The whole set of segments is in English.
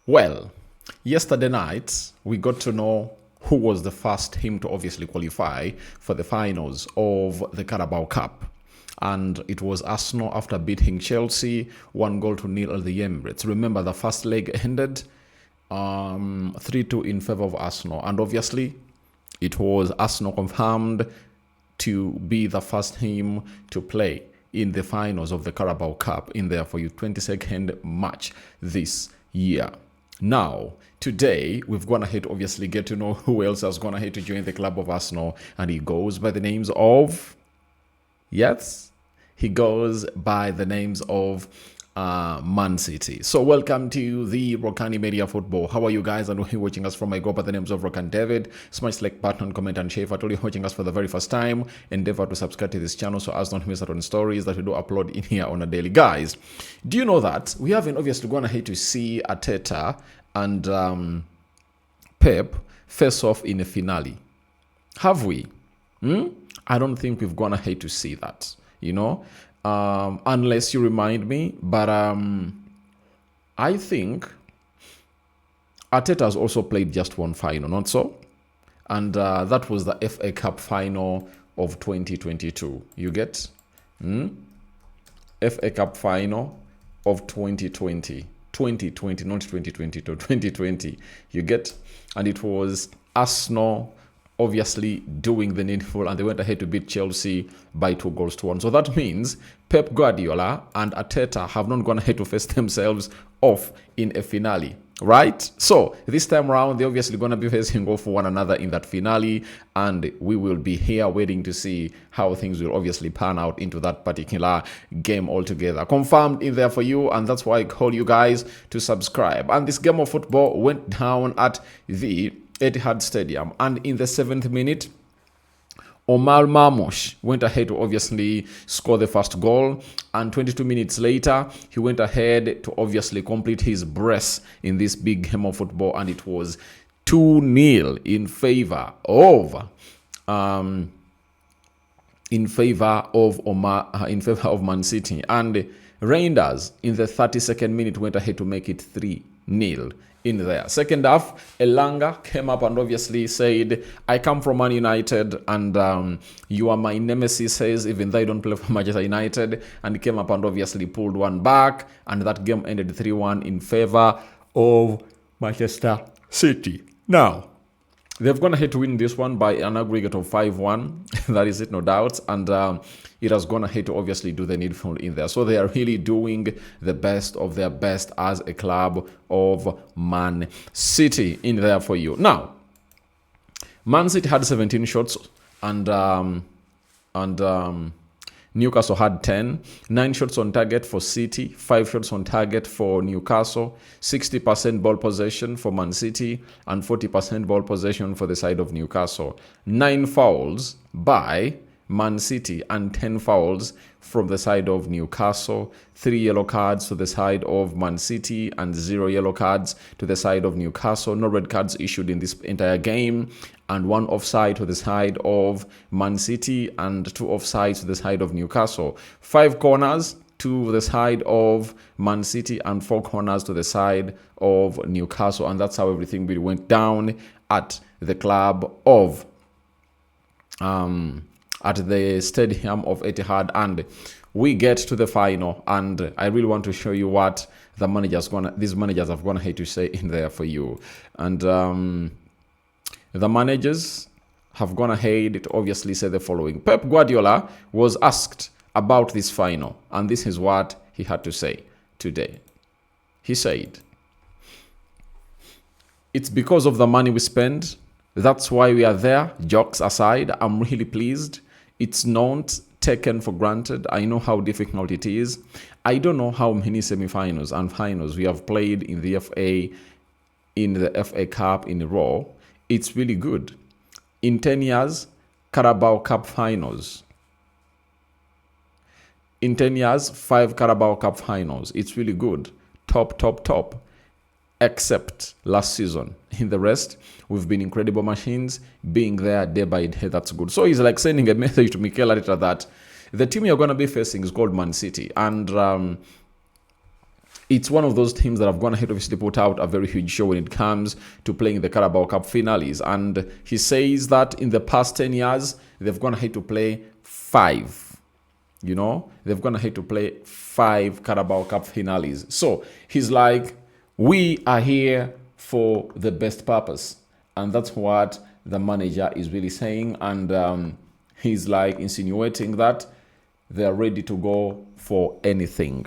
Well, yesterday night, we got to know who was the first team to obviously qualify for the finals of the Carabao Cup. And it was Arsenal after beating Chelsea 1-0 at the Emirates. Remember, the first leg ended 3-2 in favor of Arsenal. And obviously, it was Arsenal confirmed to be the first team to play in the finals of the Carabao Cup in there for your 22nd match this year. Now, today, we've gone ahead to obviously get to know who else has gone ahead to join the club of Arsenal. And he goes by the names of... Yes, he goes by the names of Man City. So welcome to the Rokani Media Football. How are you guys? And you're watching us from my go by the names of Rokani David. Smash like button, comment and share. If at all you're watching us for the very first time, endeavor to subscribe to this channel so as not miss out on stories that we do upload in here on a daily. Guys, do you know that we haven't obviously gone ahead to see Arteta and Pep face off in a finale? Have we? I don't think we've gone ahead to see that, you know, unless you remind me. But I think Arteta has also played just one final, not so? And that was the FA Cup final of 2022. You get? FA Cup final of 2020. 2020, not 2022, 2020. You get? And it was Arsenal obviously doing the needful, and they went ahead to beat Chelsea by 2-1. So that means Pep Guardiola and Arteta have not gone ahead to face themselves off in a finale, right? So this time around, they're obviously going to be facing off one another in that finale, and we will be here waiting to see how things will obviously pan out into that particular game altogether. Confirmed in there for you, and that's why I call you guys to subscribe. And this game of football went down at the Etihad Stadium, and in the 7th minute, Omar Marmoush went ahead to obviously score the first goal, and 22 minutes later, he went ahead to obviously complete his brace in this big game of football, and it was 2-0 in favor of Man City. And Rangers in the 32nd minute went ahead to make it 3-0 in there. Second half, Elanga came up and obviously said, I come from Man United and you are my nemesis, says, even though I don't play for Manchester United. And he came up and obviously pulled one back, and that game ended 3-1 in favor of Manchester City. Now, they've gone ahead to win this one by an aggregate of 5-1. That is it, no doubt. And it has gone ahead to obviously do the needful in there. So they are really doing the best of their best as a club of Man City in there for you. Now, Man City had 17 shots and Newcastle had 10. 9 shots on target for City, 5 shots on target for Newcastle, 60% ball possession for Man City, and 40% ball possession for the side of Newcastle. 9 fouls by Man City and 10 fouls from the side of Newcastle. 3 yellow cards to the side of Man City and 0 yellow cards to the side of Newcastle. No red cards issued in this entire game, and 1 offside to the side of Man City and 2 offsides to the side of Newcastle. 5 corners to the side of Man City and 4 corners to the side of Newcastle. And that's how everything really went down at the club of at the stadium of Etihad. And we get to the final, and I really want to show you what these managers have gone ahead to say in there for you. And the managers have gone ahead to obviously say the following. Pep Guardiola was asked about this final, and this is what he had to say today. He said, "It's because of the money we spend. That's why we are there. Jokes aside, I'm really pleased. It's not taken for granted. I know how difficult it is. I don't know how many semi-finals and finals we have played in the FA Cup in a row. It's really good. In 10 years, Carabao Cup finals. In 10 years, 5 Carabao Cup finals. It's really good. Top. Except last season. In the rest, we've been incredible machines, being there day by day. That's good." So he's like sending a message to Mikel Arteta that the team you're going to be facing is called Man City. And it's one of those teams that have gone ahead, obviously put out a very huge show when it comes to playing the Carabao Cup finales. And he says that in the past 10 years, they've gone ahead to play 5. You know, they've gone ahead to play 5 Carabao Cup finales. So he's like, we are here for the best purpose. And that's what the manager is really saying. And he's like insinuating that they're ready to go for anything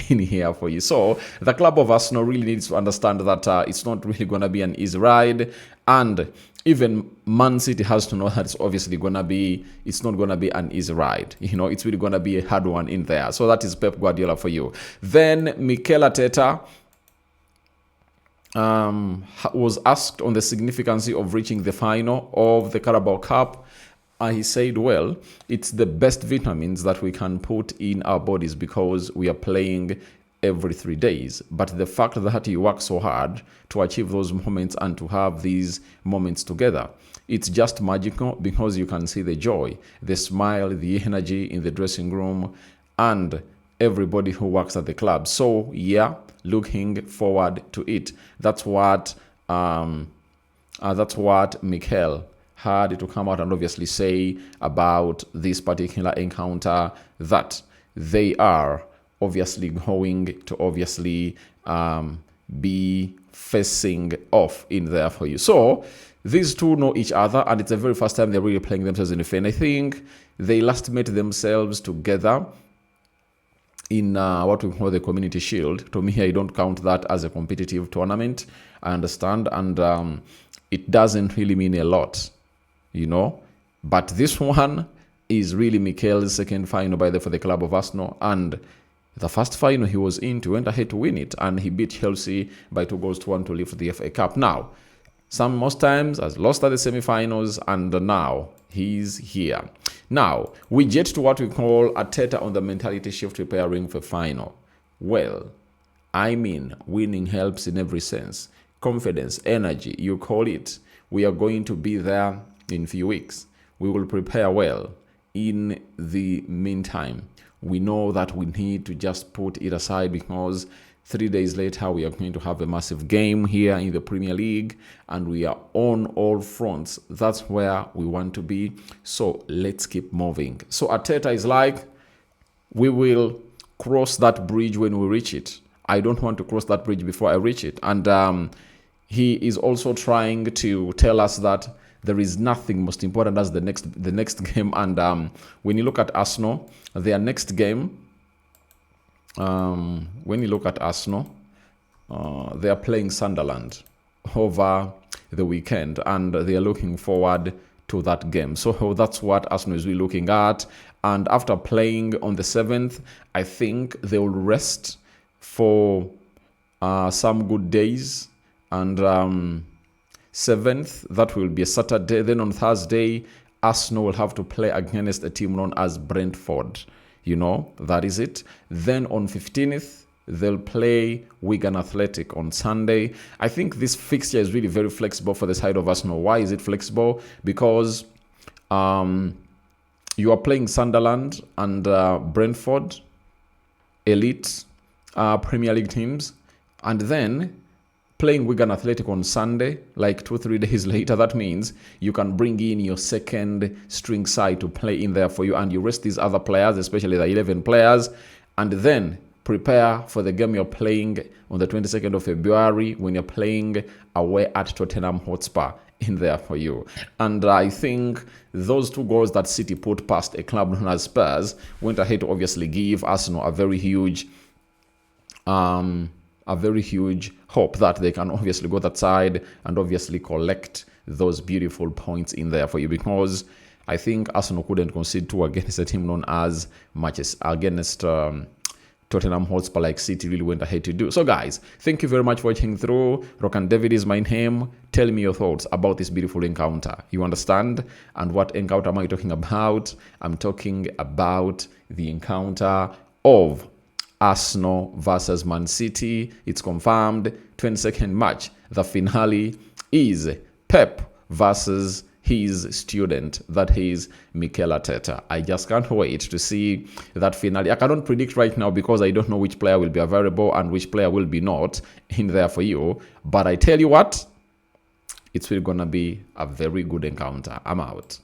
in here for you. So the club of Arsenal really needs to understand that it's not really going to be an easy ride. And even Man City has to know that it's obviously going to be, it's not going to be an easy ride. You know, it's really going to be a hard one in there. So that is Pep Guardiola for you. Then Mikel Arteta was asked on the significance of reaching the final of the Carabao Cup. He said, well, it's the best vitamins that we can put in our bodies because we are playing every 3 days. But the fact that you work so hard to achieve those moments and to have these moments together, it's just magical because you can see the joy, the smile, the energy in the dressing room and everybody who works at the club. So yeah, looking forward to it. That's what Mikel had to come out and obviously say about this particular encounter, that they are obviously going to obviously be facing off in there for you. So these two know each other, and it's the very first time they're really playing themselves in the fin. I think they last met themselves together in what we call the Community Shield. To me, I don't count that as a competitive tournament. I understand, and it doesn't really mean a lot, you know. But this one is really Mikel's second final by the for the club of Arsenal, and the first final he was in, went ahead to win it, and he beat Chelsea by 2-1 to lift the FA Cup. Now, most times has lost at the semi-finals, and now he's here. Now, we get to what we call Arteta on the mentality shift, preparing for final. Well, I mean, winning helps in every sense. Confidence, energy, you call it. We are going to be there in a few weeks. We will prepare well. In the meantime, we know that we need to just put it aside because 3 days later, we are going to have a massive game here in the Premier League, and we are on all fronts. That's where we want to be. So let's keep moving. So Arteta is like, we will cross that bridge when we reach it. I don't want to cross that bridge before I reach it. And he is also trying to tell us that there is nothing most important as the next game. And when you look at Arsenal, their next game, when you look at Arsenal, they are playing Sunderland over the weekend, and they are looking forward to that game. So that's what Arsenal is really looking at. And after playing on the 7th, I think they will rest for some good days. And 7th, that will be a Saturday. Then on Thursday, Arsenal will have to play against a team known as Brentford. You know, that is it. Then on 15th, they'll play Wigan Athletic on Sunday. I think this fixture is really very flexible for the side of Arsenal. Why is it flexible? Because you are playing Sunderland and Brentford, elite Premier League teams, and then playing Wigan Athletic on Sunday, like 2-3 days later. That means you can bring in your second string side to play in there for you, and you rest these other players, especially the 11 players, and then prepare for the game you're playing on the 22nd of February when you're playing away at Tottenham Hotspur in there for you. And I think those 2 goals that City put past a club known as Spurs went ahead to obviously give Arsenal a very huge hope that they can obviously go that side and obviously collect those beautiful points in there for you, because I think Arsenal couldn't concede 2 against a team known as against Tottenham Hotspur like City really went ahead to do. So guys, thank you very much for watching through. Rokani David is my name. Tell me your thoughts about this beautiful encounter. You understand? And what encounter am I talking about? I'm talking about the encounter of Arsenal versus Man City. It's confirmed. 22nd match. The finale is Pep versus his student, that is Mikel Arteta. I just can't wait to see that finale. I cannot predict right now because I don't know which player will be available and which player will be not in there for you. But I tell you what, it's really going to be a very good encounter. I'm out.